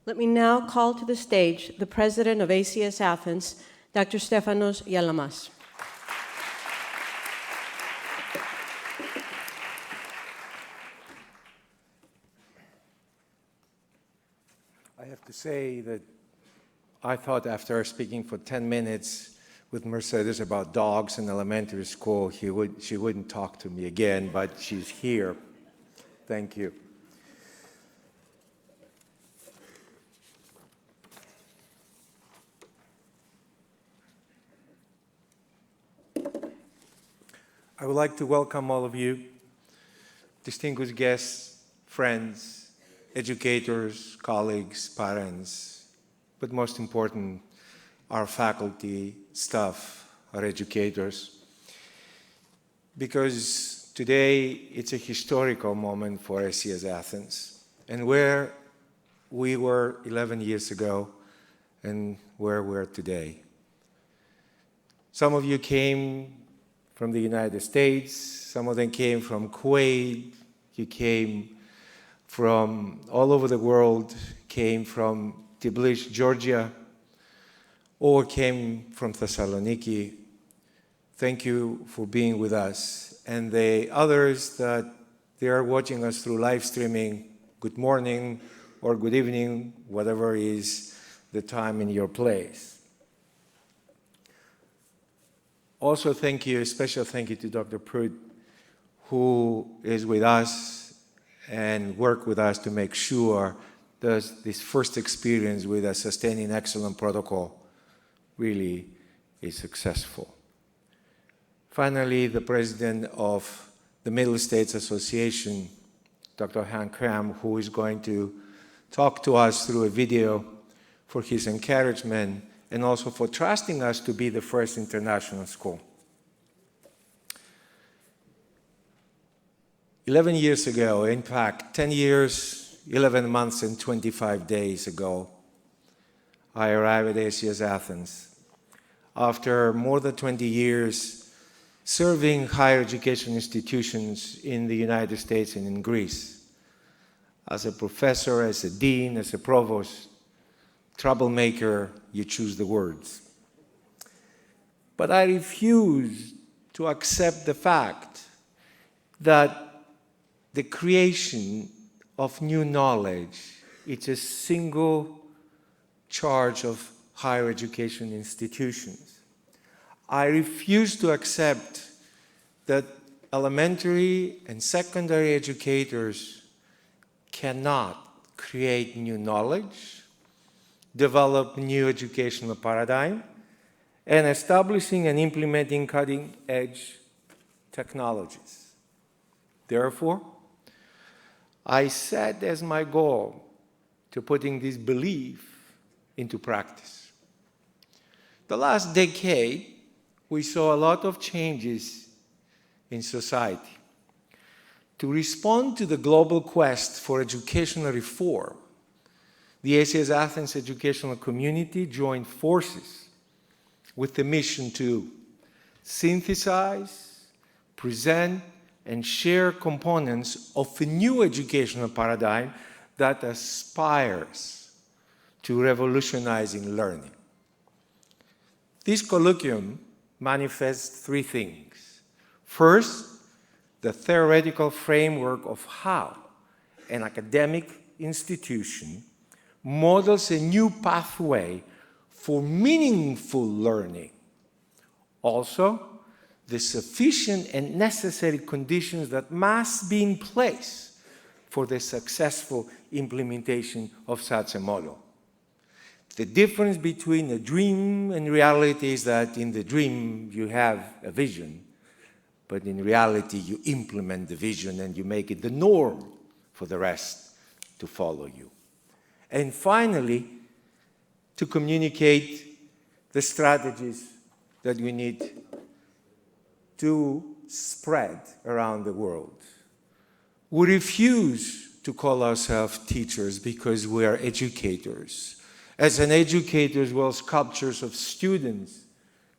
Let me now call to the stage the president of ACS Athens, Dr. Stefanos Gialamas. I have to say that I thought after speaking for 10 minutes with Mercedes about dogs in elementary school, she wouldn't talk to me again, but she's here. Thank you. I would like to welcome all of you, distinguished guests, friends, educators, colleagues, parents, but most important, our faculty, staff, our educators, because today it's a historical moment for ACS Athens, and where we were 11 years ago and where we're today. Some of you came from the United States, some of them came from Kuwait, you came from all over the world, came from Tbilisi, Georgia, or came from Thessaloniki. Thank you for being with us. And the others that they are watching us through live streaming, good morning or good evening, whatever is the time in your place. Also thank you, a special thank you to Dr. Pruitt, who is with us and worked with us to make sure that this first experience with a sustaining excellent protocol really is successful. Finally, the president of the Middle States Association, Dr. Hank Cram, who is going to talk to us through a video for his encouragement and also for trusting us to be the first international school. 11 years ago, in fact, 10 years, 11 months and 25 days ago, I arrived at ACS Athens after more than 20 years serving higher education institutions in the United States and in Greece. As a professor, as a dean, as a provost, troublemaker, you choose the words. But I refuse to accept the fact that the creation of new knowledge, it's a single charge of higher education institutions. I refuse to accept that elementary and secondary educators cannot create new knowledge, develop new educational paradigm, and establishing and implementing cutting-edge technologies. Therefore, I set as my goal to putting this belief into practice. The last decade, we saw a lot of changes in society. To respond to the global quest for educational reform, the ACS Athens educational community joined forces with the mission to synthesize, present, and share components of a new educational paradigm that aspires to revolutionizing learning. This colloquium manifests three things. First, the theoretical framework of how an academic institution models a new pathway for meaningful learning. Also, the sufficient and necessary conditions that must be in place for the successful implementation of such a model. The difference between a dream and reality is that in the dream you have a vision, but in reality you implement the vision and you make it the norm for the rest to follow you. And finally, to communicate the strategies that we need to spread around the world. We refuse to call ourselves teachers because we are educators. As an educator, we're sculptors of students,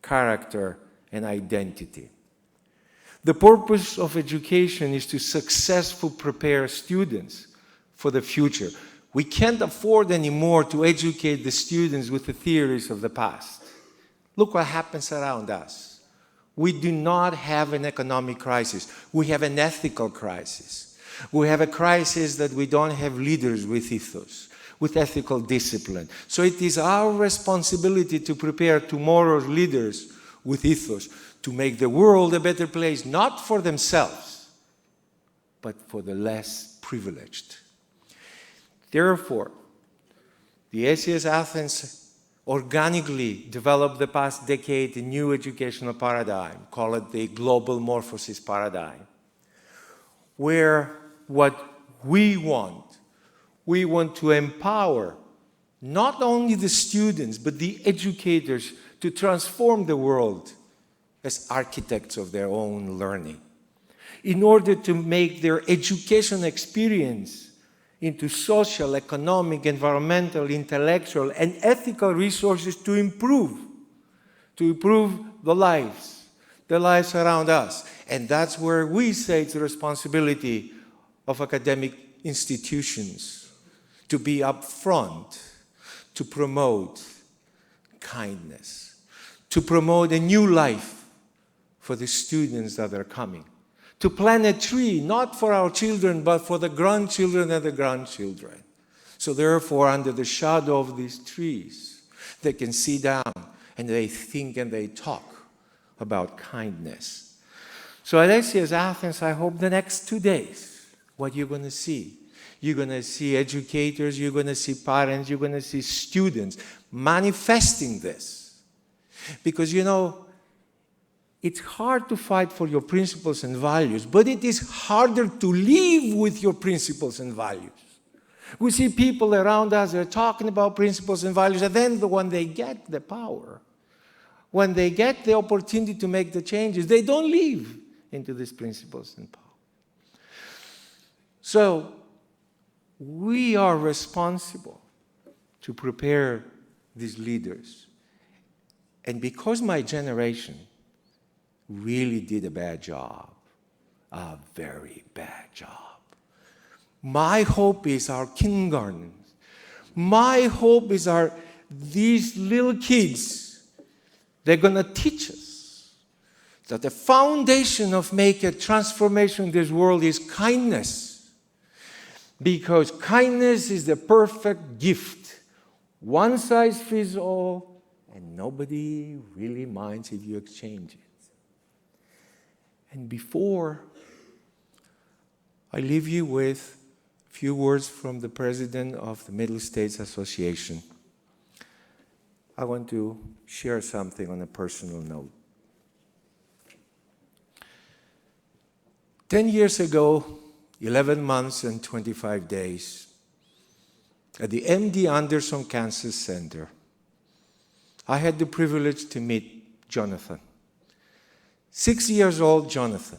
character, and identity. The purpose of education is to successfully prepare students for the future We can't afford anymore to educate the students with the theories of the past. Look what happens around us. We do not have an economic crisis. We have an ethical crisis. We have a crisis that we don't have leaders with ethos, with ethical discipline. So it is our responsibility to prepare tomorrow's leaders with ethos to make the world a better place, not for themselves, but for the less privileged. Therefore, the ACS Athens organically developed the past decade a new educational paradigm, call it the global morphosis paradigm, where what we want to empower not only the students, but the educators to transform the world as architects of their own learning, in order to make their education experience into social, economic, environmental, intellectual, and ethical resources to improve the lives around us. And that's where we say it's the responsibility of academic institutions to be upfront, to promote kindness, to promote a new life for the students that are coming, to plant a tree, not for our children, but for the grandchildren and the grandchildren. So therefore, under the shadow of these trees, they can sit down and they think and they talk about kindness. So at ACS Athens, I hope the next 2 days, what you're going to see, you're going to see educators, you're going to see parents, you're going to see students manifesting this. Because, you know, it's hard to fight for your principles and values, but it is harder to live with your principles and values. We see people around us that are talking about principles and values, and then when they get the power, when they get the opportunity to make the changes, they don't live into these principles and power. So we are responsible to prepare these leaders. And because my generation really did a bad job, a very bad job, my hope is our kindergartens. My hope is these little kids, they're going to teach us that the foundation of making a transformation in this world is kindness. Because kindness is the perfect gift. One size fits all, and nobody really minds if you exchange it. And before I leave you with a few words from the president of the Middle States Association, I want to share something on a personal note. 10 years ago, 11 months and 25 days, at the MD Anderson Cancer Center, I had the privilege to meet Jonathan. 6 years old Jonathan.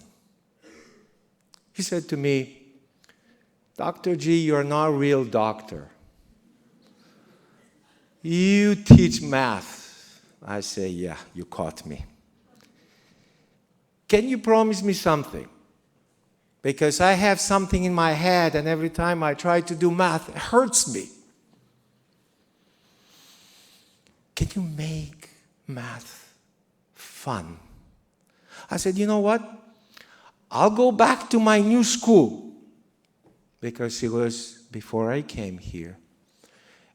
He said to me, "Dr. G, you're not a real doctor. You teach math." I say, "Yeah, you caught me. Can you promise me something? Because I have something in my head, and every time I try to do math, it hurts me. Can you make math fun?" I said, "You know what? I'll go back to my new school," because it was before I came here.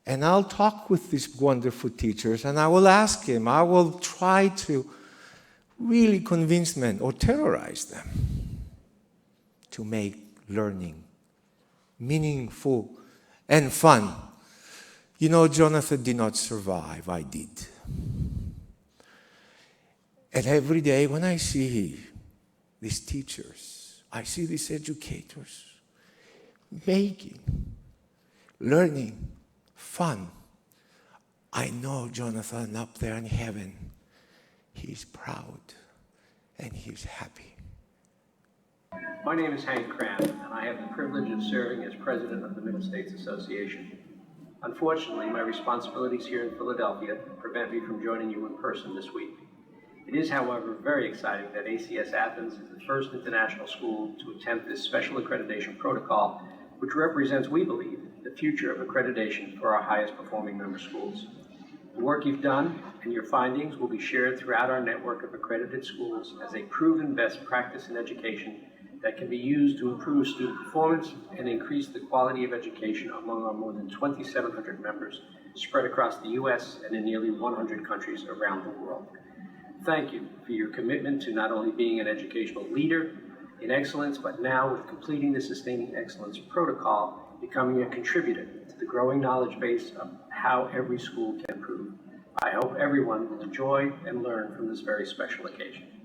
"And I'll talk with these wonderful teachers, and I will ask him, I will try to really convince them or terrorize them to make learning meaningful and fun." You know, Jonathan did not survive. I did. And every day when I see these teachers, I see these educators making learning fun, I know Jonathan up there in heaven, he's proud and he's happy. My name is Hank Cram, and I have the privilege of serving as president of the Middle States Association. Unfortunately, my responsibilities here in Philadelphia prevent me from joining you in person this week. It is, however, very exciting that ACS Athens is the first international school to attempt this special accreditation protocol, which represents, we believe, the the future of accreditation for our highest performing member schools. The work you've done and your findings will be shared throughout our network of accredited schools as a proven best practice in education that can be used to improve student performance and increase the quality of education among our more than 2,700 members spread across the U.S. and in nearly 100 countries around the world. Thank you for your commitment to not only being an educational leader in excellence, but now with completing the Sustaining Excellence Protocol, becoming a contributor to the growing knowledge base of how every school can improve. I hope everyone will enjoy and learn from this very special occasion.